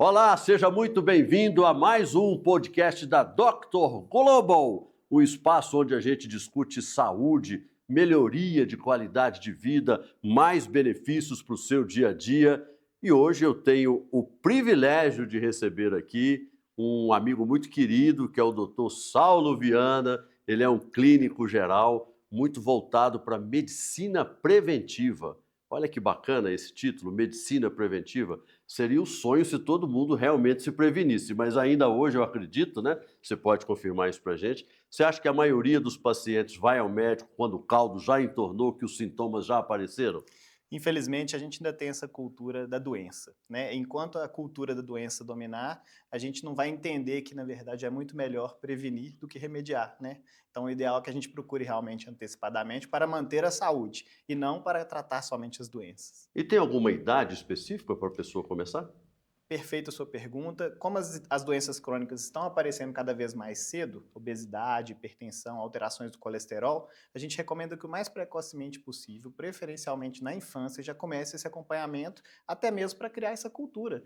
Olá, seja muito bem-vindo a mais um podcast da Dr. Global, o espaço onde a gente discute saúde, melhoria de qualidade de vida, mais benefícios para o seu dia a dia. E hoje eu tenho o privilégio de receber aqui um amigo muito querido, que é o Dr. Saulo Viana. Ele é um clínico geral, muito voltado para medicina preventiva. Olha que bacana esse título, medicina preventiva. Seria o sonho se todo mundo realmente se prevenisse, mas ainda hoje eu acredito, né? Você pode confirmar isso para a gente. Você acha que a maioria dos pacientes vai ao médico quando o caldo já entornou, que os sintomas já apareceram? Infelizmente, a gente ainda tem essa cultura da doença, né? Enquanto a cultura da doença dominar, a gente não vai entender que, na verdade, é muito melhor prevenir do que remediar, né? Então, o ideal é que a gente procure realmente antecipadamente para manter a saúde e não para tratar somente as doenças. E tem alguma idade específica para a pessoa começar? Perfeita a sua pergunta. Como as doenças crônicas estão aparecendo cada vez mais cedo, obesidade, hipertensão, alterações do colesterol, a gente recomenda que o mais precocemente possível, preferencialmente na infância, já comece esse acompanhamento, até mesmo para criar essa cultura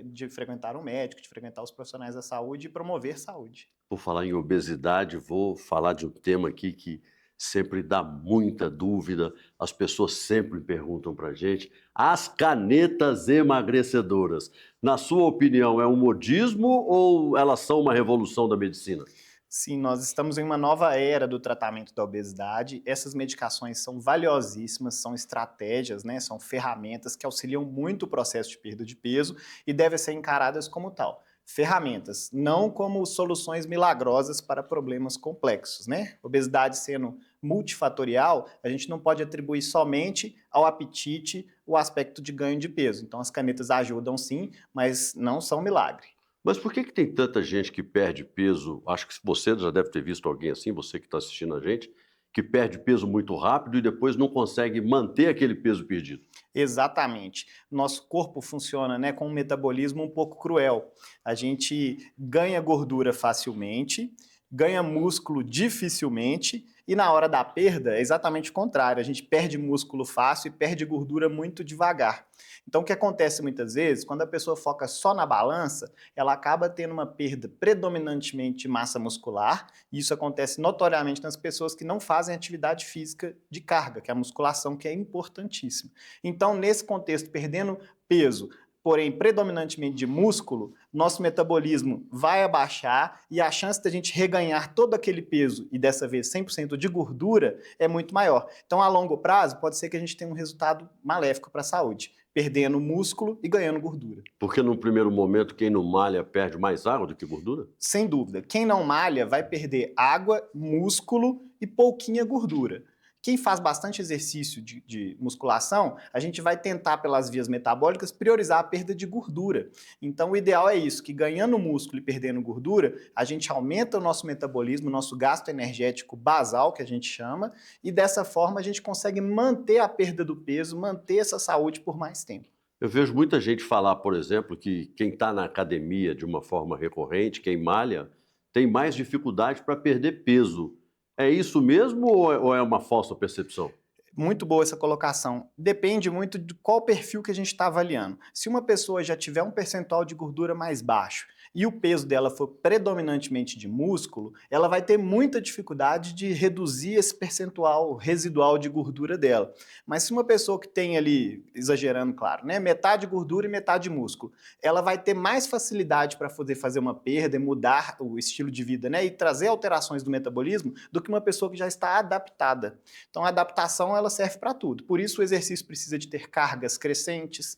de frequentar um médico, de frequentar os profissionais da saúde e promover saúde. Por falar em obesidade, vou falar de um tema aqui que sempre dá muita dúvida, as pessoas sempre perguntam para a gente, as canetas emagrecedoras. Na sua opinião, é um modismo ou elas são uma revolução da medicina? Sim, nós estamos em uma nova era do tratamento da obesidade. Essas medicações são valiosíssimas, são estratégias, né? São ferramentas que auxiliam muito o processo de perda de peso e devem ser encaradas como tal. Ferramentas, não como soluções milagrosas para problemas complexos, né? Obesidade sendo multifatorial, a gente não pode atribuir somente ao apetite o aspecto de ganho de peso. Então, as canetas ajudam sim, mas não são milagre. Mas por que tem tanta gente que perde peso? Acho que você já deve ter visto alguém assim, você que está assistindo a gente, que perde peso muito rápido e depois não consegue manter aquele peso perdido. Exatamente. Nosso corpo funciona, né, com um metabolismo um pouco cruel. A gente ganha gordura facilmente, ganha músculo dificilmente, e na hora da perda é exatamente o contrário. A gente perde músculo fácil e perde gordura muito devagar. Então, o que acontece muitas vezes, quando a pessoa foca só na balança, ela acaba tendo uma perda predominantemente de massa muscular, e isso acontece notoriamente nas pessoas que não fazem atividade física de carga, que é a musculação, que é importantíssima. Então, nesse contexto, perdendo peso, porém predominantemente de músculo, nosso metabolismo vai abaixar e a chance da gente reganhar todo aquele peso e dessa vez 100% de gordura é muito maior. Então, a longo prazo, pode ser que a gente tenha um resultado maléfico para a saúde, perdendo músculo e ganhando gordura. Porque num primeiro momento, quem não malha perde mais água do que gordura? Sem dúvida, quem não malha vai perder água, músculo e pouquinha gordura. Quem faz bastante exercício de musculação, a gente vai tentar, pelas vias metabólicas, priorizar a perda de gordura. Então, o ideal é isso, que ganhando músculo e perdendo gordura, a gente aumenta o nosso metabolismo, o nosso gasto energético basal, que a gente chama, e dessa forma a gente consegue manter a perda do peso, manter essa saúde por mais tempo. Eu vejo muita gente falar, por exemplo, que quem está na academia de uma forma recorrente, quem malha, tem mais dificuldade para perder peso. É isso mesmo ou é uma falsa percepção? Muito boa essa colocação. Depende muito de qual perfil que a gente está avaliando. Se uma pessoa já tiver um percentual de gordura mais baixo e o peso dela for predominantemente de músculo, ela vai ter muita dificuldade de reduzir esse percentual residual de gordura dela. Mas se uma pessoa que tem ali, exagerando, claro, né, metade gordura e metade músculo, ela vai ter mais facilidade para poder fazer uma perda e mudar o estilo de vida, né, e trazer alterações do metabolismo do que uma pessoa que já está adaptada. Então, a adaptação ela serve para tudo. Por isso, o exercício precisa de ter cargas crescentes,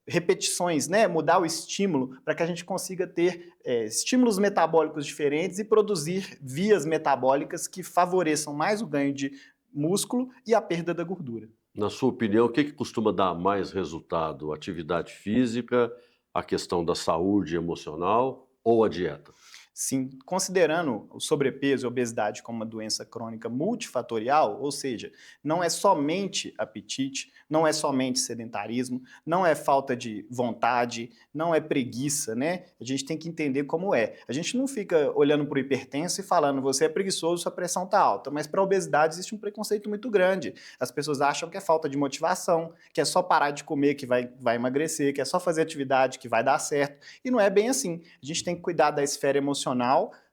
repetições, né? Mudar o estímulo para que a gente consiga ter estímulos metabólicos diferentes e produzir vias metabólicas que favoreçam mais o ganho de músculo e a perda da gordura. Na sua opinião, o que costuma dar mais resultado? Atividade física, a questão da saúde emocional ou a dieta? Sim, considerando o sobrepeso e obesidade como uma doença crônica multifatorial, ou seja, não é somente apetite, não é somente sedentarismo, não é falta de vontade, não é preguiça, né? A gente tem que entender como é. A gente não fica olhando para o hipertenso e falando, você é preguiçoso, sua pressão está alta, mas para a obesidade existe um preconceito muito grande. As pessoas acham que é falta de motivação, que é só parar de comer que vai emagrecer, que é só fazer atividade que vai dar certo, e não é bem assim. A gente tem que cuidar da esfera emocional,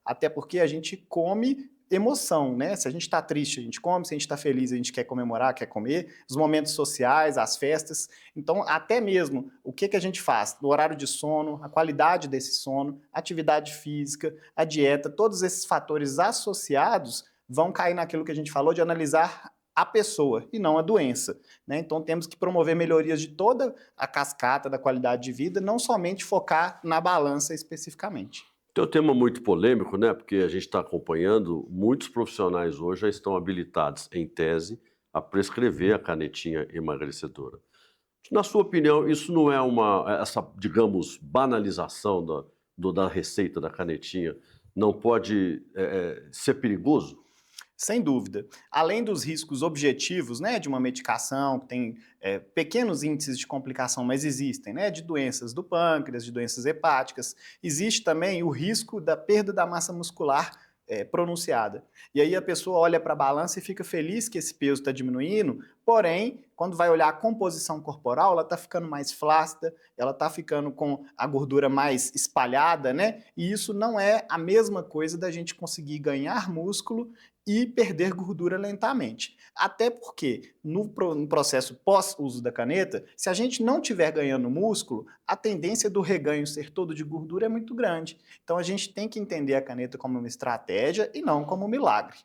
até porque a gente come emoção, né? Se a gente está triste, a gente come, se a gente está feliz, a gente quer comemorar, quer comer, os momentos sociais, as festas. Então, até mesmo o que a gente faz no horário de sono, a qualidade desse sono, atividade física, a dieta, todos esses fatores associados vão cair naquilo que a gente falou de analisar a pessoa e não a doença, né? Então temos que promover melhorias de toda a cascata da qualidade de vida, não somente focar na balança especificamente. Tem um tema muito polêmico, né? Porque a gente está acompanhando, muitos profissionais hoje já estão habilitados, em tese, a prescrever a canetinha emagrecedora. Na sua opinião, isso não é essa, digamos, banalização da receita da canetinha, não pode ser perigoso? Sem dúvida. Além dos riscos objetivos, né, de uma medicação que tem pequenos índices de complicação, mas existem, né, de doenças do pâncreas, de doenças hepáticas, existe também o risco da perda da massa muscular pronunciada. E aí a pessoa olha para a balança e fica feliz que esse peso está diminuindo, porém, quando vai olhar a composição corporal, ela está ficando mais flácida, ela está ficando com a gordura mais espalhada, né? E isso não é a mesma coisa da gente conseguir ganhar músculo e perder gordura lentamente. Até porque no processo pós-uso da caneta, se a gente não estiver ganhando músculo, a tendência do reganho ser todo de gordura é muito grande. Então a gente tem que entender a caneta como uma estratégia e não como um milagre.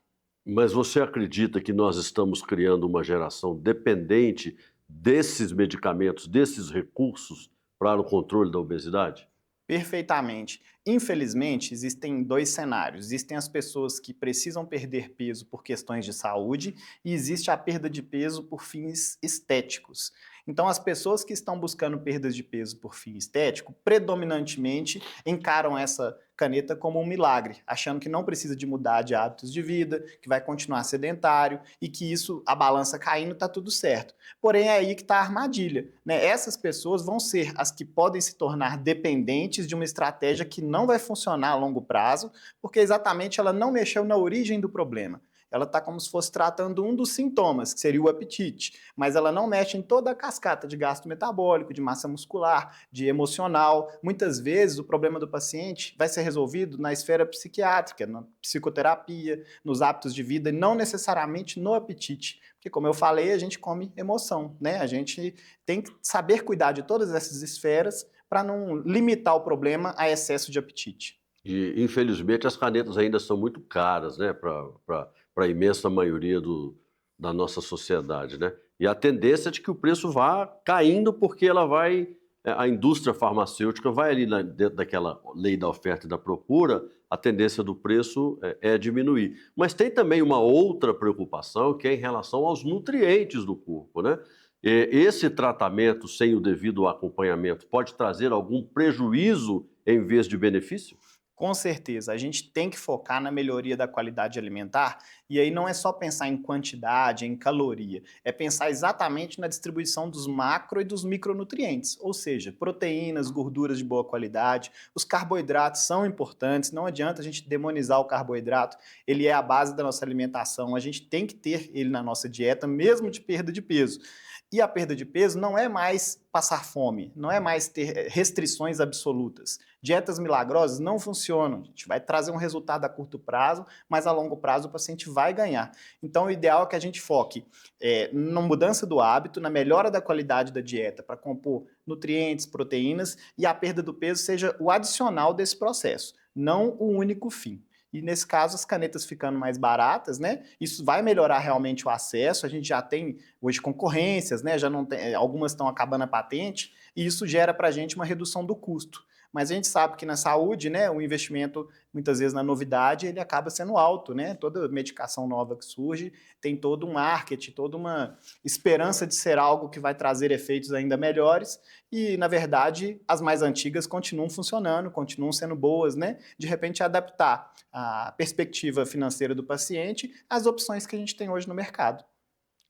Mas você acredita que nós estamos criando uma geração dependente desses medicamentos, desses recursos para o controle da obesidade? Perfeitamente. Infelizmente, existem dois cenários. Existem as pessoas que precisam perder peso por questões de saúde e existe a perda de peso por fins estéticos. Então, as pessoas que estão buscando perdas de peso por fim estético, predominantemente encaram essa caneta como um milagre, achando que não precisa de mudar de hábitos de vida, que vai continuar sedentário e que isso, a balança caindo, está tudo certo. Porém, é aí que está a armadilha, né? Essas pessoas vão ser as que podem se tornar dependentes de uma estratégia que não vai funcionar a longo prazo, porque exatamente ela não mexeu na origem do problema. Ela está como se fosse tratando um dos sintomas, que seria o apetite, mas ela não mexe em toda a cascata de gasto metabólico, de massa muscular, de emocional. Muitas vezes o problema do paciente vai ser resolvido na esfera psiquiátrica, na psicoterapia, nos hábitos de vida, e não necessariamente no apetite. Porque, como eu falei, a gente come emoção, né? A gente tem que saber cuidar de todas essas esferas para não limitar o problema a excesso de apetite. E, infelizmente, as canetas ainda são muito caras, né, para a imensa maioria da nossa sociedade, né? E a tendência é de que o preço vá caindo porque a indústria farmacêutica vai ali dentro daquela lei da oferta e da procura, a tendência do preço é diminuir. Mas tem também uma outra preocupação que é em relação aos nutrientes do corpo, né? Esse tratamento sem o devido acompanhamento pode trazer algum prejuízo em vez de benefício? Com certeza, a gente tem que focar na melhoria da qualidade alimentar e aí não é só pensar em quantidade, em caloria, é pensar exatamente na distribuição dos macro e dos micronutrientes, ou seja, proteínas, gorduras de boa qualidade, os carboidratos são importantes, não adianta a gente demonizar o carboidrato, ele é a base da nossa alimentação, a gente tem que ter ele na nossa dieta, mesmo de perda de peso. E a perda de peso não é mais passar fome, não é mais ter restrições absolutas. Dietas milagrosas não funcionam. A gente vai trazer um resultado a curto prazo, mas a longo prazo o paciente vai ganhar. Então, o ideal é que a gente foque na mudança do hábito, na melhora da qualidade da dieta para compor nutrientes, proteínas e a perda do peso seja o adicional desse processo, não o único fim. E nesse caso, as canetas ficando mais baratas, né? Isso vai melhorar realmente o acesso. A gente já tem hoje concorrências, né? Já não tem, algumas estão acabando a patente, e isso gera para a gente uma redução do custo. Mas a gente sabe que na saúde, né, o investimento, muitas vezes na novidade, ele acaba sendo alto, né? Toda medicação nova que surge tem todo um marketing, toda uma esperança de ser algo que vai trazer efeitos ainda melhores e, na verdade, as mais antigas continuam funcionando, continuam sendo boas, né? De repente, adaptar a perspectiva financeira do paciente às opções que a gente tem hoje no mercado.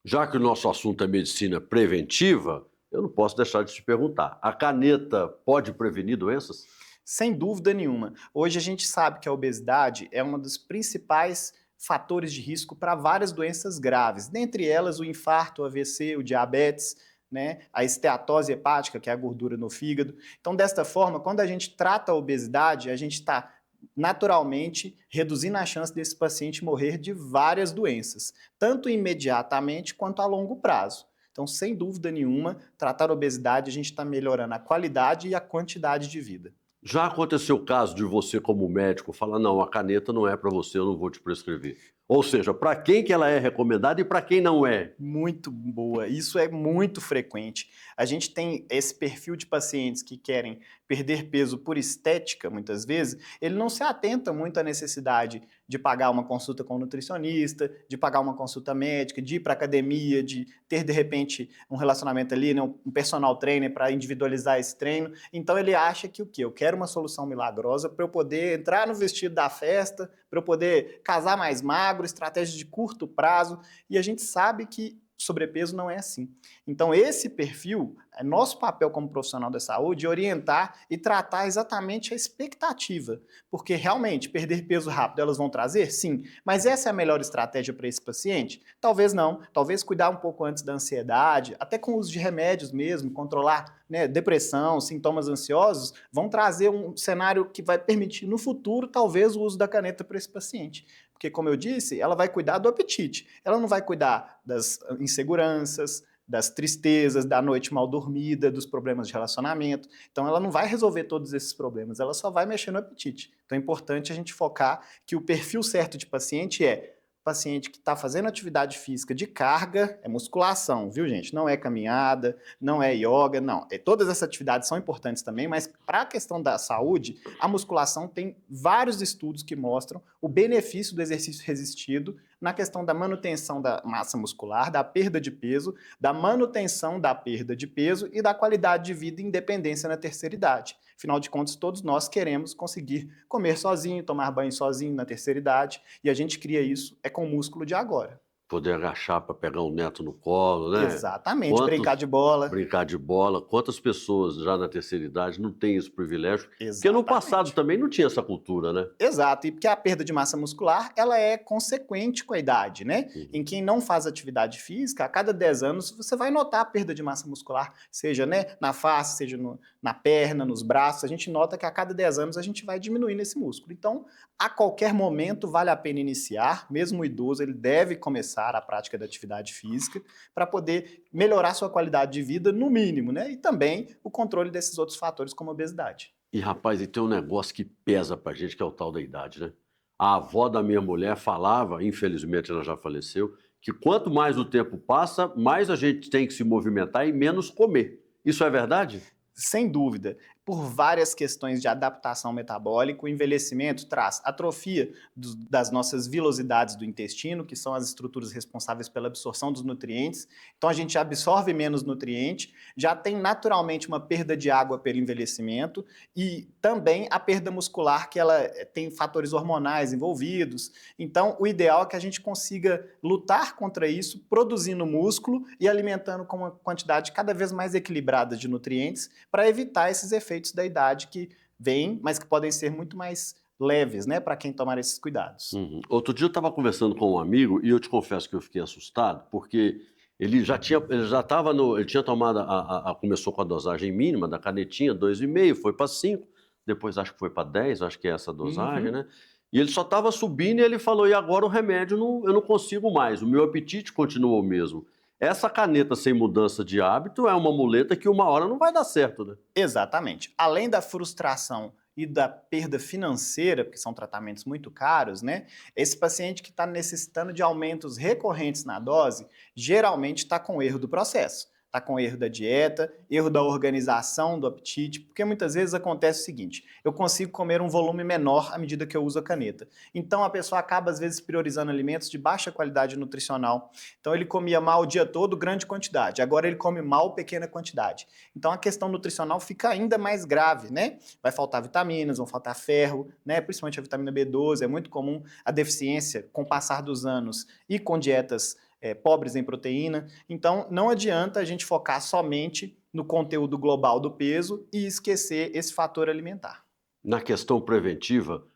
Já que o nosso assunto é medicina preventiva, eu não posso deixar de te perguntar: a caneta pode prevenir doenças? Sem dúvida nenhuma. Hoje a gente sabe que a obesidade é um dos principais fatores de risco para várias doenças graves, dentre elas o infarto, o AVC, o diabetes, né, a esteatose hepática, que é a gordura no fígado. Então, desta forma, quando a gente trata a obesidade, a gente está naturalmente reduzindo a chance desse paciente morrer de várias doenças, tanto imediatamente quanto a longo prazo. Então, sem dúvida nenhuma, tratar a obesidade, a gente está melhorando a qualidade e a quantidade de vida. Já aconteceu o caso de você, como médico, falar: não, a caneta não é para você, eu não vou te prescrever. Ou seja, para quem que ela é recomendada e para quem não é? Muito boa, isso é muito frequente. A gente tem esse perfil de pacientes que querem perder peso por estética, muitas vezes, ele não se atenta muito à necessidade de pagar uma consulta com um nutricionista, de pagar uma consulta médica, de ir para academia, de ter, de repente, um relacionamento ali, né, um personal trainer para individualizar esse treino. Então ele acha que o quê? Eu quero uma solução milagrosa para eu poder entrar no vestido da festa, para eu poder casar mais magro, estratégia de curto prazo, e a gente sabe que sobrepeso não é assim. Então esse perfil, é nosso papel como profissional da saúde orientar e tratar exatamente a expectativa, porque realmente perder peso rápido elas vão trazer? Sim, mas essa é a melhor estratégia para esse paciente? Talvez não, talvez cuidar um pouco antes da ansiedade, até com o uso de remédios mesmo, controlar, né, depressão, sintomas ansiosos, vão trazer um cenário que vai permitir no futuro talvez o uso da caneta para esse paciente. Porque, como eu disse, ela vai cuidar do apetite. Ela não vai cuidar das inseguranças, das tristezas, da noite mal dormida, dos problemas de relacionamento. Então, ela não vai resolver todos esses problemas, ela só vai mexer no apetite. Então, é importante a gente focar que o perfil certo de paciente é paciente que está fazendo atividade física de carga, é musculação, viu, gente? Não é caminhada, não é yoga, não. Todas essas atividades são importantes também, mas para a questão da saúde, a musculação tem vários estudos que mostram o benefício do exercício resistido na questão da manutenção da massa muscular, da perda de peso, da manutenção da perda de peso e da qualidade de vida e independência na terceira idade. Afinal de contas, todos nós queremos conseguir comer sozinho, tomar banho sozinho na terceira idade, e a gente cria isso com o músculo de agora. Poder agachar para pegar um neto no colo, né? Exatamente, brincar de bola. Brincar de bola. Quantas pessoas já na terceira idade não têm esse privilégio? Porque no Exatamente. passado também não tinha essa cultura, né? Exato, e porque a perda de massa muscular, ela é consequente com a idade, né? Em quem não faz atividade física, a cada 10 anos você vai notar a perda de massa muscular, seja, né, na face, seja na perna, nos braços, a gente nota que a cada 10 anos a gente vai diminuindo esse músculo. Então, a qualquer momento vale a pena iniciar, mesmo o idoso, ele deve começar a prática da atividade física para poder melhorar sua qualidade de vida no mínimo, né? E também o controle desses outros fatores como a obesidade. E, rapaz, e tem um negócio que pesa pra gente, que é o tal da idade, né? A avó da minha mulher falava, infelizmente ela já faleceu, que quanto mais o tempo passa, mais a gente tem que se movimentar e menos comer. Isso é verdade? Sem dúvida, por várias questões de adaptação metabólica, o envelhecimento traz atrofia das nossas vilosidades do intestino, que são as estruturas responsáveis pela absorção dos nutrientes. Então a gente absorve menos nutriente, já tem naturalmente uma perda de água pelo envelhecimento e também a perda muscular, que ela tem fatores hormonais envolvidos. Então o ideal é que a gente consiga lutar contra isso, produzindo músculo e alimentando com uma quantidade cada vez mais equilibrada de nutrientes, para evitar esses efeitos da idade que vêm, mas que podem ser muito mais leves, né, para quem tomar esses cuidados. Outro dia eu estava conversando com um amigo e eu te confesso que eu fiquei assustado, porque ele tinha tomado, começou com a dosagem mínima da canetinha, 2,5, foi para 5, depois acho que foi para 10, acho que é essa dosagem, né? E ele só estava subindo e ele falou: e agora o remédio eu não consigo mais, o meu apetite continua o mesmo. Essa caneta sem mudança de hábito é uma muleta que uma hora não vai dar certo, né? Exatamente. Além da frustração e da perda financeira, porque são tratamentos muito caros, né? Esse paciente que está necessitando de aumentos recorrentes na dose, geralmente está com erro do processo. está com erro da dieta, erro da organização do apetite, porque muitas vezes acontece o seguinte, eu consigo comer um volume menor à medida que eu uso a caneta. Então a pessoa acaba às vezes priorizando alimentos de baixa qualidade nutricional. Então ele comia mal o dia todo, grande quantidade, agora ele come mal, pequena quantidade. Então a questão nutricional fica ainda mais grave, né? Vai faltar vitaminas, vão faltar ferro, né? Principalmente a vitamina B12, é muito comum a deficiência com o passar dos anos e com dietas pobres em proteína. Então, não adianta a gente focar somente no conteúdo global do peso e esquecer esse fator alimentar. Na questão preventiva,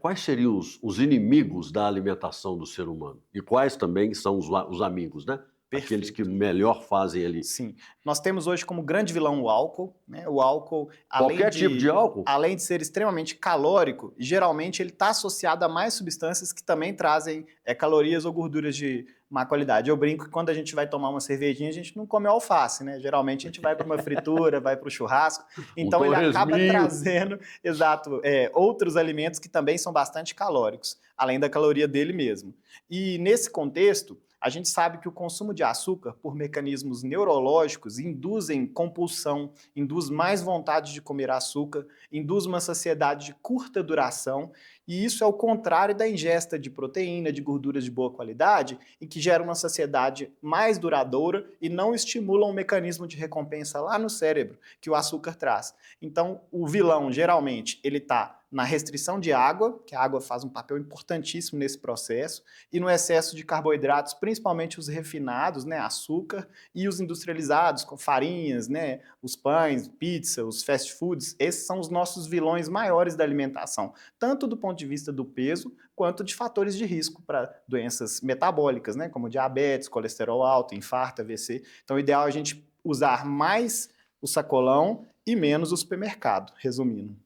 quais seriam os inimigos da alimentação do ser humano? E quais também são os amigos, né? Aqueles que melhor fazem ali. Sim. Nós temos hoje como grande vilão o álcool, né? O álcool, Qualquer tipo de álcool? além de ser extremamente calórico, geralmente ele está associado a mais substâncias que também trazem calorias ou gorduras de má qualidade. Eu brinco que quando a gente vai tomar uma cervejinha, a gente não come alface, né? Geralmente a gente vai para uma fritura, vai para o churrasco. Então ele acaba trazendo, exato, outros alimentos que também são bastante calóricos, além da caloria dele mesmo. E nesse contexto, a gente sabe que o consumo de açúcar, por mecanismos neurológicos, induzem compulsão, induz mais vontade de comer açúcar, induz uma saciedade de curta duração, e isso é o contrário da ingesta de proteína, de gorduras de boa qualidade, e que gera uma saciedade mais duradoura e não estimula um mecanismo de recompensa lá no cérebro que o açúcar traz. Então, o vilão, geralmente, ele está na restrição de água, que a água faz um papel importantíssimo nesse processo, e no excesso de carboidratos, principalmente os refinados, né, açúcar, e os industrializados, com farinhas, né, os pães, pizza, os fast foods. Esses são os nossos vilões maiores da alimentação, tanto do ponto de vista do peso, quanto de fatores de risco para doenças metabólicas, né, como diabetes, colesterol alto, infarto, AVC. Então, o ideal é a gente usar mais o sacolão e menos o supermercado, resumindo.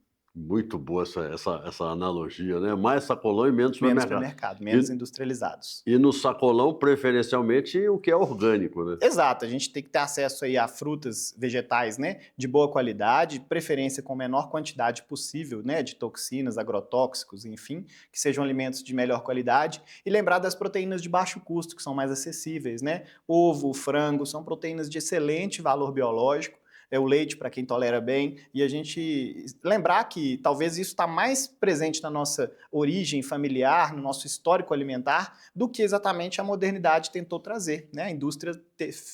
Muito boa essa analogia, né? Mais sacolão e menos supermercado. Menos industrializados. E no sacolão, preferencialmente, o que é orgânico, né? Exato, a gente tem que ter acesso aí a frutas, vegetais, né, de boa qualidade, preferência com a menor quantidade possível, né, de toxinas, agrotóxicos, enfim, que sejam alimentos de melhor qualidade, e lembrar das proteínas de baixo custo, que são mais acessíveis, né? Ovo, frango, são proteínas de excelente valor biológico, o leite para quem tolera bem, e a gente lembrar que talvez isso está mais presente na nossa origem familiar, no nosso histórico alimentar, do que exatamente a modernidade tentou trazer, né? A indústria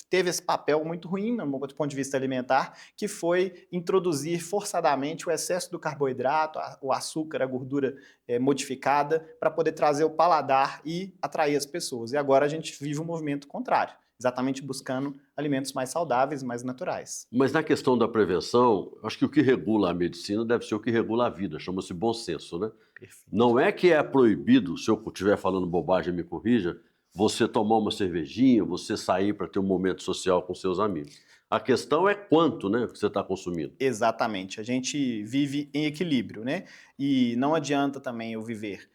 teve esse papel muito ruim, do ponto de vista alimentar, que foi introduzir forçadamente o excesso do carboidrato, o açúcar, a gordura modificada, para poder trazer o paladar e atrair as pessoas. E agora a gente vive um movimento contrário, exatamente buscando alimentos mais saudáveis, mais naturais. Mas na questão da prevenção, acho que o que regula a medicina deve ser o que regula a vida, chama-se bom senso, né? Perfeito. Não é que é proibido, se eu estiver falando bobagem, me corrija, você tomar uma cervejinha, você sair para ter um momento social com seus amigos. A questão é quanto, né, que você está consumindo. Exatamente. A gente vive em equilíbrio, né? E não adianta também eu viver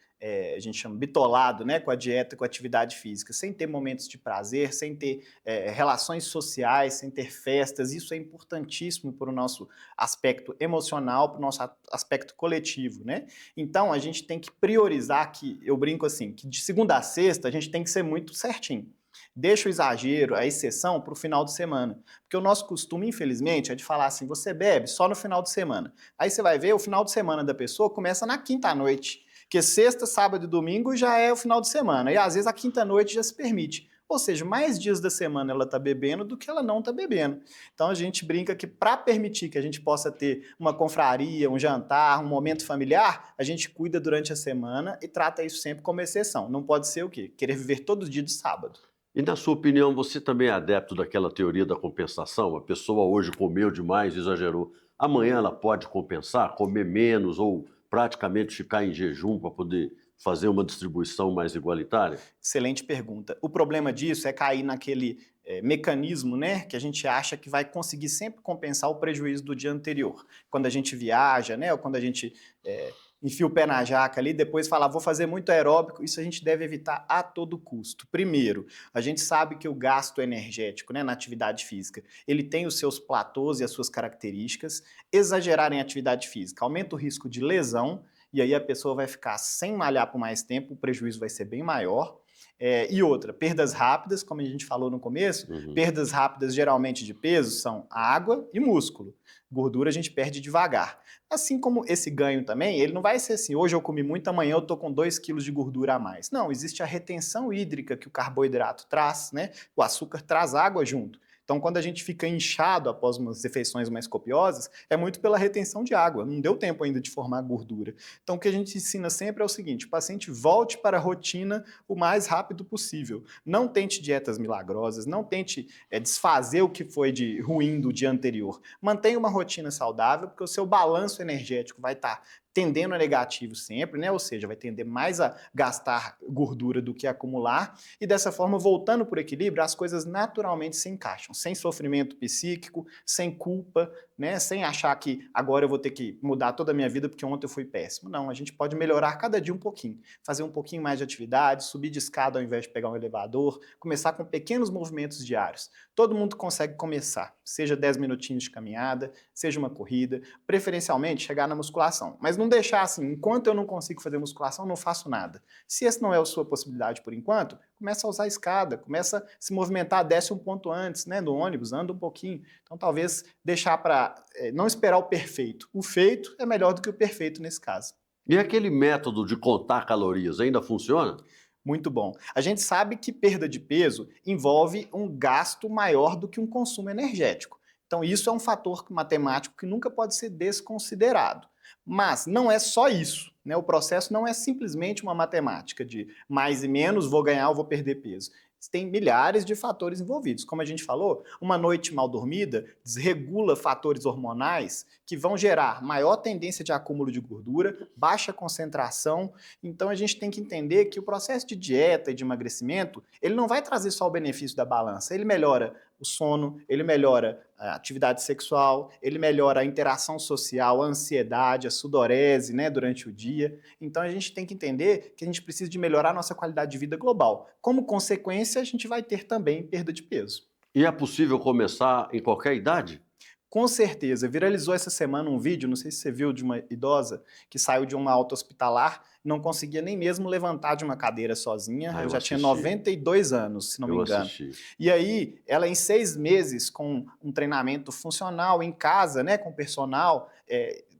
a gente chama bitolado, né, com a dieta e com a atividade física, sem ter momentos de prazer, sem ter relações sociais, sem ter festas. Isso é importantíssimo para o nosso aspecto emocional, para o nosso aspecto coletivo, né? Então, a gente tem que priorizar, que eu brinco assim, que de segunda a sexta a gente tem que ser muito certinho. Deixa o exagero, a exceção, para o final de semana. Porque o nosso costume, infelizmente, é de falar assim, você bebe só no final de semana. Aí você vai ver, o final de semana da pessoa começa na quinta-noite. Porque sexta, sábado e domingo já é o final de semana. E às vezes a quinta-noite já se permite. Ou seja, mais dias da semana ela está bebendo do que ela não está bebendo. Então a gente brinca que para permitir que a gente possa ter uma confraria, um jantar, um momento familiar, a gente cuida durante a semana e trata isso sempre como exceção. Não pode ser o quê? Querer viver todo dia de sábado. E na sua opinião, você também é adepto daquela teoria da compensação? A pessoa hoje comeu demais, exagerou. Amanhã ela pode compensar, comer menos ou praticamente ficar em jejum para poder fazer uma distribuição mais igualitária? Excelente pergunta. O problema disso é cair naquele mecanismo, né, que a gente acha que vai conseguir sempre compensar o prejuízo do dia anterior. Quando a gente viaja, né, ou quando a gente enfia o pé na jaca ali, depois fala, vou fazer muito aeróbico, isso a gente deve evitar a todo custo. Primeiro, a gente sabe que o gasto energético, né, na atividade física, ele tem os seus platôs e as suas características. Exagerar em atividade física aumenta o risco de lesão, e aí a pessoa vai ficar sem malhar por mais tempo, o prejuízo vai ser bem maior. E outra, perdas rápidas, como a gente falou no começo, perdas rápidas geralmente de peso são água e músculo. Gordura a gente perde devagar. Assim como esse ganho também, ele não vai ser assim, hoje eu comi muito, amanhã eu tô com 2 quilos de gordura a mais. Não, existe a retenção hídrica que o carboidrato traz, né? O açúcar traz água junto. Então, quando a gente fica inchado após umas refeições mais copiosas, é muito pela retenção de água, não deu tempo ainda de formar gordura. Então, o que a gente ensina sempre é o seguinte, o paciente volte para a rotina o mais rápido possível. Não tente dietas milagrosas, não tente desfazer o que foi de ruim do dia anterior. Mantenha uma rotina saudável, porque o seu balanço energético vai estar tendendo a negativo sempre, né? Ou seja, vai tender mais a gastar gordura do que a acumular, e dessa forma, voltando por equilíbrio, as coisas naturalmente se encaixam, sem sofrimento psíquico, sem culpa, né? Sem achar que agora eu vou ter que mudar toda a minha vida porque ontem eu fui péssimo. Não, a gente pode melhorar cada dia um pouquinho, fazer um pouquinho mais de atividade, subir de escada ao invés de pegar um elevador, começar com pequenos movimentos diários. Todo mundo consegue começar, seja 10 minutinhos de caminhada, seja uma corrida, preferencialmente chegar na musculação, mas não deixar assim, enquanto eu não consigo fazer musculação, não faço nada. Se essa não é a sua possibilidade por enquanto, começa a usar a escada, começa a se movimentar, desce um ponto antes, né, no ônibus, anda um pouquinho. Então talvez deixar para não esperar o perfeito. O feito é melhor do que o perfeito nesse caso. E aquele método de contar calorias ainda funciona? Muito bom. A gente sabe que perda de peso envolve um gasto maior do que um consumo energético. Então isso é um fator matemático que nunca pode ser desconsiderado. Mas não é só isso, né? O processo não é simplesmente uma matemática de mais e menos, vou ganhar ou vou perder peso. Tem milhares de fatores envolvidos. Como a gente falou, uma noite mal dormida desregula fatores hormonais que vão gerar maior tendência de acúmulo de gordura, baixa concentração. Então a gente tem que entender que o processo de dieta e de emagrecimento, ele não vai trazer só o benefício da balança, ele melhora o sono, ele melhora a atividade sexual, ele melhora a interação social, a ansiedade, a sudorese, né, durante o dia. Então a gente tem que entender que a gente precisa de melhorar a nossa qualidade de vida global. Como consequência, a gente vai ter também perda de peso. E é possível começar em qualquer idade? Com certeza, viralizou essa semana um vídeo, não sei se você viu, de uma idosa que saiu de uma alta hospitalar, não conseguia nem mesmo levantar de uma cadeira sozinha, ela já tinha 92 anos, se não me engano. Assisti. E aí, ela em 6 meses, com um treinamento funcional em casa, né, com personal,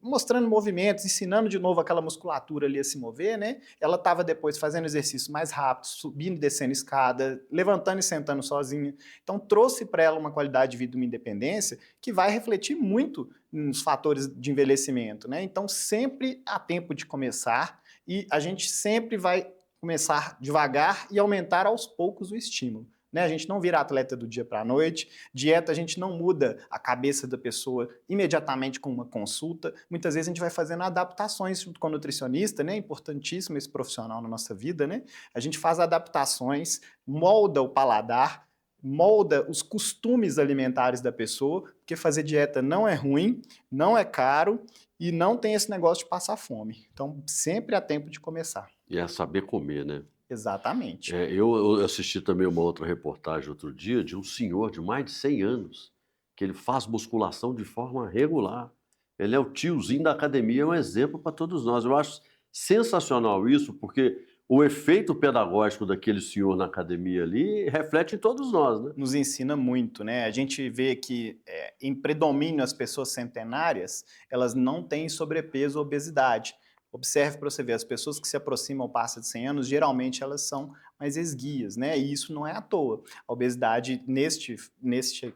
mostrando movimentos, ensinando de novo aquela musculatura ali a se mover, né? Ela estava depois fazendo exercícios mais rápidos, subindo e descendo escada, levantando e sentando sozinha. Então trouxe para ela uma qualidade de vida, uma independência que vai refletir muito nos fatores de envelhecimento, né? Então sempre há tempo de começar e a gente sempre vai começar devagar e aumentar aos poucos o estímulo. Né? A gente não vira atleta do dia para a noite, dieta a gente não muda a cabeça da pessoa imediatamente com uma consulta, muitas vezes a gente vai fazendo adaptações junto com o nutricionista, né? É importantíssimo esse profissional na nossa vida, né? A gente faz adaptações, molda o paladar, molda os costumes alimentares da pessoa, porque fazer dieta não é ruim, não é caro e não tem esse negócio de passar fome. Então sempre há tempo de começar. E é saber comer, né? Exatamente. Eu assisti também uma outra reportagem outro dia de um senhor de mais de 100 anos, que ele faz musculação de forma regular. Ele é o tiozinho da academia, é um exemplo para todos nós. Eu acho sensacional isso, porque o efeito pedagógico daquele senhor na academia ali reflete em todos nós, né? Nos ensina muito, né? A gente vê que em predomínio as pessoas centenárias, elas não têm sobrepeso ou obesidade. Observe para você ver, as pessoas que se aproximam ao passo de 100 anos, geralmente elas são mais esguias, né? E isso não é à toa. A obesidade, neste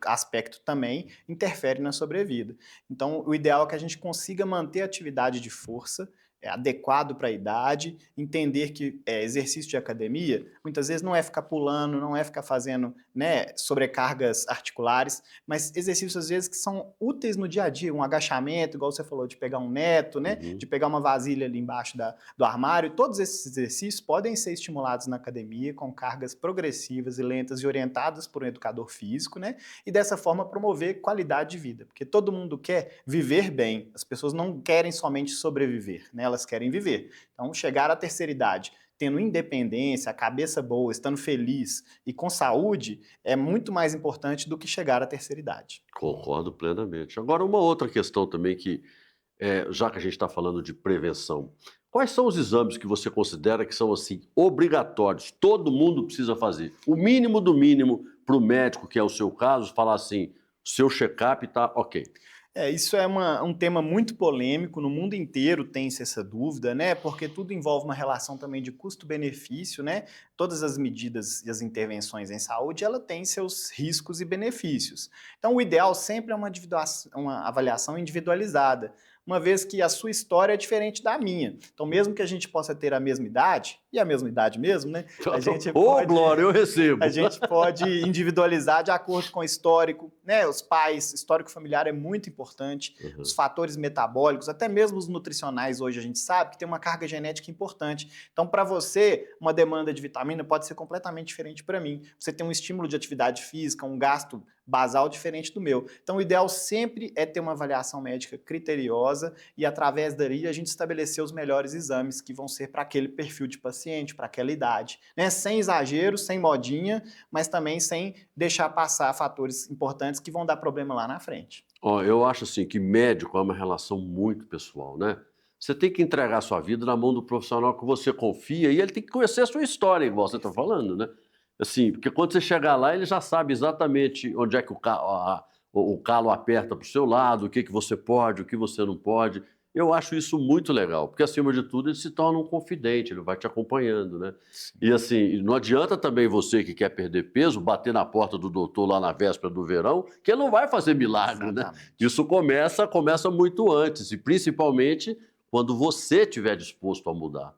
aspecto também, interfere na sobrevida. Então, o ideal é que a gente consiga manter a atividade de força, adequado para a idade, entender que exercício de academia, muitas vezes não é ficar pulando, não é ficar fazendo, né, sobrecargas articulares, mas exercícios às vezes que são úteis no dia a dia, um agachamento, igual você falou, de pegar um neto, né, de pegar uma vasilha ali embaixo do armário, todos esses exercícios podem ser estimulados na academia com cargas progressivas e lentas e orientadas por um educador físico, né, e dessa forma promover qualidade de vida, porque todo mundo quer viver bem, as pessoas não querem somente sobreviver, né, elas querem viver. Então, chegar à terceira idade, tendo independência, a cabeça boa, estando feliz e com saúde, é muito mais importante do que chegar à terceira idade. Concordo plenamente. Agora, uma outra questão também que, já que a gente está falando de prevenção, Quais são os exames que você considera que são assim obrigatórios? Todo mundo precisa fazer. O mínimo do mínimo para o médico, que é o seu caso, falar assim, seu check-up está ok. Isso é um tema muito polêmico, no mundo inteiro tem-se essa dúvida, né? Porque tudo envolve uma relação também de custo-benefício, né? Todas as medidas e as intervenções em saúde, ela tem seus riscos e benefícios. Então, o ideal sempre é uma avaliação individualizada, uma vez que a sua história é diferente da minha. Então, mesmo que a gente possa ter a mesma idade, e a mesma idade mesmo, né? A gente Ô, Glória, eu recebo. A gente pode individualizar de acordo com o histórico, né? Os pais, histórico familiar é muito importante, os fatores metabólicos, até mesmo os nutricionais hoje a gente sabe que tem uma carga genética importante. Então, para você, uma demanda de vitamina pode ser completamente diferente para mim. Você tem um estímulo de atividade física, um gasto basal diferente do meu. Então, o ideal sempre é ter uma avaliação médica criteriosa e, através dali, a gente estabelecer os melhores exames que vão ser para aquele perfil de paciente, para aquela idade, né? Sem exagero, sem modinha, mas também sem deixar passar fatores importantes que vão dar problema lá na frente. Ó, eu acho assim que médico é uma relação muito pessoal, né? Você tem que entregar a sua vida na mão do profissional que você confia e ele tem que conhecer a sua história, igual você está falando, né? Assim, porque quando você chegar lá, ele já sabe exatamente onde é que o calo aperta para o seu lado, o que você pode, o que você não pode. Eu acho isso muito legal, porque acima de tudo ele se torna um confidente, ele vai te acompanhando, né? E assim, não adianta também você que quer perder peso bater na porta do doutor lá na véspera do verão, que ele não vai fazer milagre, né? Isso começa muito antes e principalmente quando você estiver disposto a mudar.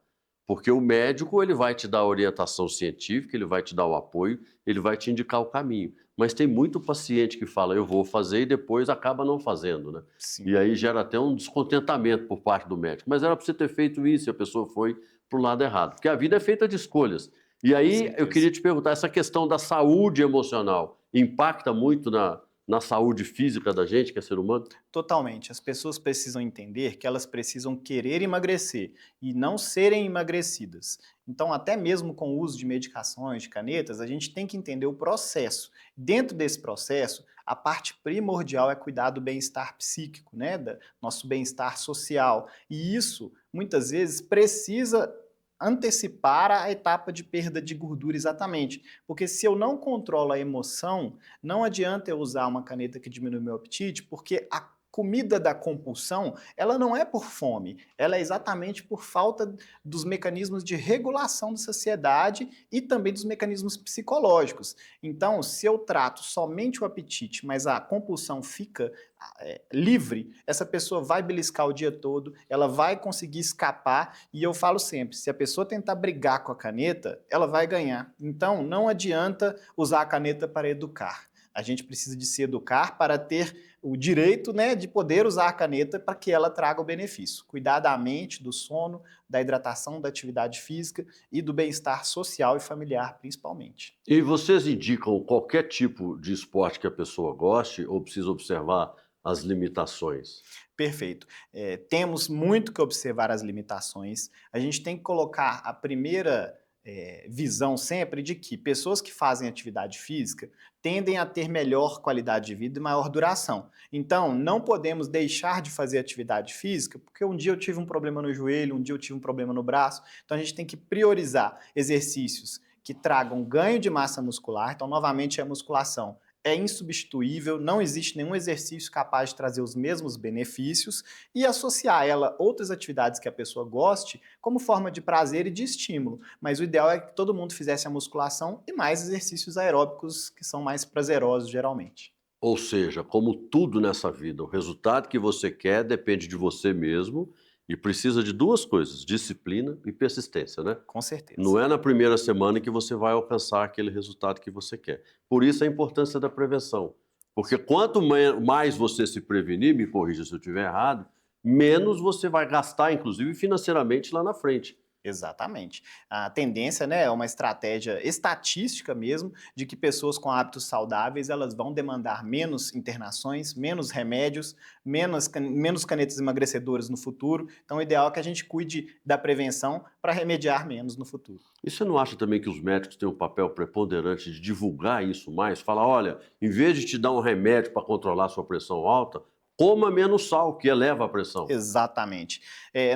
Porque o médico ele vai te dar a orientação científica, ele vai te dar o apoio, ele vai te indicar o caminho. Mas tem muito paciente que fala, eu vou fazer e depois acaba não fazendo, né? Sim. E aí gera até um descontentamento por parte do médico. Mas era para você ter feito isso e a pessoa foi para o lado errado. Porque a vida é feita de escolhas. E aí eu queria te perguntar, essa questão da saúde emocional impacta muito na saúde física da gente, que é ser humano? Totalmente. As pessoas precisam entender que elas precisam querer emagrecer e não serem emagrecidas. Então, até mesmo com o uso de medicações, de canetas, a gente tem que entender o processo. Dentro desse processo, a parte primordial é cuidar do bem-estar psíquico, né? Do nosso bem-estar social. E isso, muitas vezes, precisa antecipar a etapa de perda de gordura exatamente. Porque se eu não controlo a emoção, não adianta eu usar uma caneta que diminui meu apetite, porque a comida da compulsão, ela não é por fome, ela é exatamente por falta dos mecanismos de regulação da saciedade e também dos mecanismos psicológicos. Então, se eu trato somente o apetite, mas a compulsão fica livre, essa pessoa vai beliscar o dia todo, ela vai conseguir escapar, e eu falo sempre, se a pessoa tentar brigar com a caneta, ela vai ganhar. Então, não adianta usar a caneta para educar. A gente precisa de se educar para ter o direito, né, de poder usar a caneta para que ela traga o benefício. Cuidar da mente, do sono, da hidratação, da atividade física e do bem-estar social e familiar, principalmente. E vocês indicam qualquer tipo de esporte que a pessoa goste ou precisa observar as limitações? Perfeito. Temos muito que observar as limitações. A gente tem que colocar a primeira visão sempre de que pessoas que fazem atividade física tendem a ter melhor qualidade de vida e maior duração. Então, não podemos deixar de fazer atividade física porque um dia eu tive um problema no joelho, um dia eu tive um problema no braço. Então, a gente tem que priorizar exercícios que tragam ganho de massa muscular. Então, novamente, a musculação é insubstituível, não existe nenhum exercício capaz de trazer os mesmos benefícios e associar a ela outras atividades que a pessoa goste como forma de prazer e de estímulo. Mas o ideal é que todo mundo fizesse a musculação e mais exercícios aeróbicos que são mais prazerosos geralmente. Ou seja, como tudo nessa vida, o resultado que você quer depende de você mesmo e precisa de duas coisas, disciplina e persistência, né? Com certeza. Não é na primeira semana que você vai alcançar aquele resultado que você quer. Por isso a importância da prevenção. Porque quanto mais você se prevenir, me corrija se eu estiver errado, menos você vai gastar, inclusive financeiramente, lá na frente. Exatamente. A tendência, né, é uma estratégia estatística mesmo, de que pessoas com hábitos saudáveis elas vão demandar menos internações, menos remédios, menos canetas emagrecedoras no futuro. Então, o ideal é que a gente cuide da prevenção para remediar menos no futuro. E você não acha também que os médicos têm um papel preponderante de divulgar isso mais? Falar, olha, em vez de te dar um remédio para controlar a sua pressão alta, coma menos sal, que eleva a pressão. Exatamente.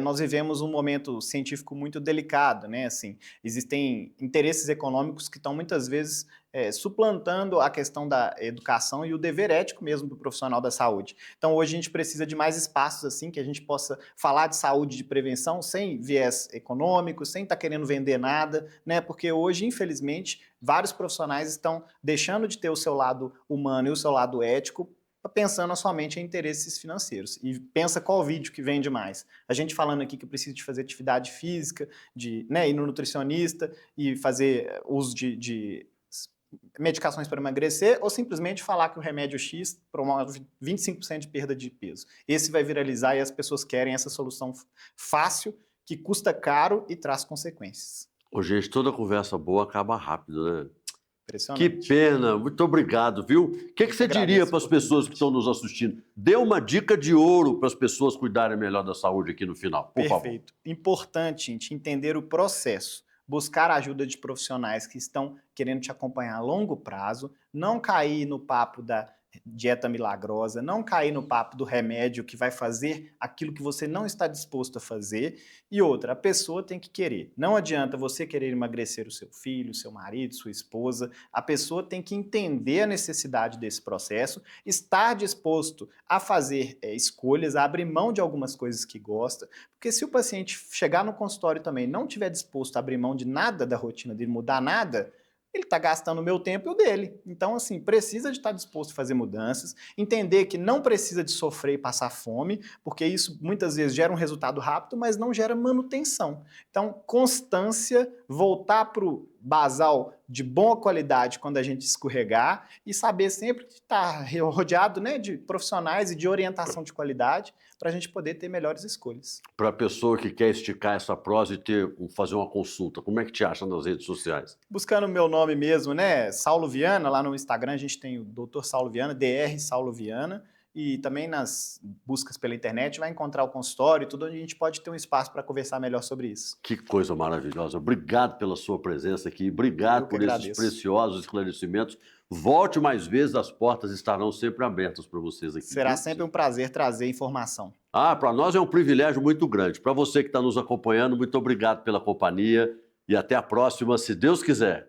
Nós vivemos um momento científico muito delicado, né? Assim, existem interesses econômicos que estão muitas vezes suplantando a questão da educação e o dever ético mesmo do profissional da saúde. Então, hoje a gente precisa de mais espaços assim que a gente possa falar de saúde, de prevenção, sem viés econômico, sem estar querendo vender nada, né? Porque hoje, infelizmente, vários profissionais estão deixando de ter o seu lado humano e o seu lado ético, pensando somente em interesses financeiros. E pensa qual vídeo que vende mais. A gente falando aqui que precisa de fazer atividade física, de ir no nutricionista e fazer uso de medicações para emagrecer, ou simplesmente falar que o remédio X promove 25% de perda de peso. Esse vai viralizar e as pessoas querem essa solução fácil, que custa caro e traz consequências. Ô, gente, toda conversa boa acaba rápido, né? Que Impressionante. pena, muito obrigado, viu? O que você diria para as pessoas que estão nos assistindo? Dê uma dica de ouro para as pessoas cuidarem melhor da saúde aqui no final, por favor. Perfeito. Importante, gente, entender o processo. Buscar a ajuda de profissionais que estão querendo te acompanhar a longo prazo, não cair no papo da dieta milagrosa, não cair no papo do remédio que vai fazer aquilo que você não está disposto a fazer. E outra, a pessoa tem que querer. Não adianta você querer emagrecer o seu filho, seu marido, sua esposa. A pessoa tem que entender a necessidade desse processo, estar disposto a fazer escolhas, a abrir mão de algumas coisas que gosta. Porque se o paciente chegar no consultório também não estiver disposto a abrir mão de nada da rotina dele, mudar nada, ele está gastando o meu tempo e o dele. Então, assim, precisa de estar disposto a fazer mudanças, entender que não precisa de sofrer e passar fome, porque isso muitas vezes gera um resultado rápido, mas não gera manutenção. Então, constância, voltar para o basal de boa qualidade quando a gente escorregar e saber sempre estar rodeado, né, de profissionais e de orientação de qualidade para a gente poder ter melhores escolhas. Para a pessoa que quer esticar essa prosa e fazer uma consulta, como é que te acha nas redes sociais? Buscando o meu nome mesmo, né? Saulo Viana, lá no Instagram a gente tem o Dr. Saulo Viana, Dr. Saulo Viana, e também nas buscas pela internet vai encontrar o consultório e tudo, onde a gente pode ter um espaço para conversar melhor sobre isso. Que coisa maravilhosa. Obrigado pela sua presença aqui, obrigado por esses preciosos esclarecimentos. Volte mais vezes, as portas estarão sempre abertas para vocês aqui. Será sempre um prazer trazer informação. Para nós é um privilégio muito grande. Para você que está nos acompanhando, muito obrigado pela companhia e até a próxima, se Deus quiser.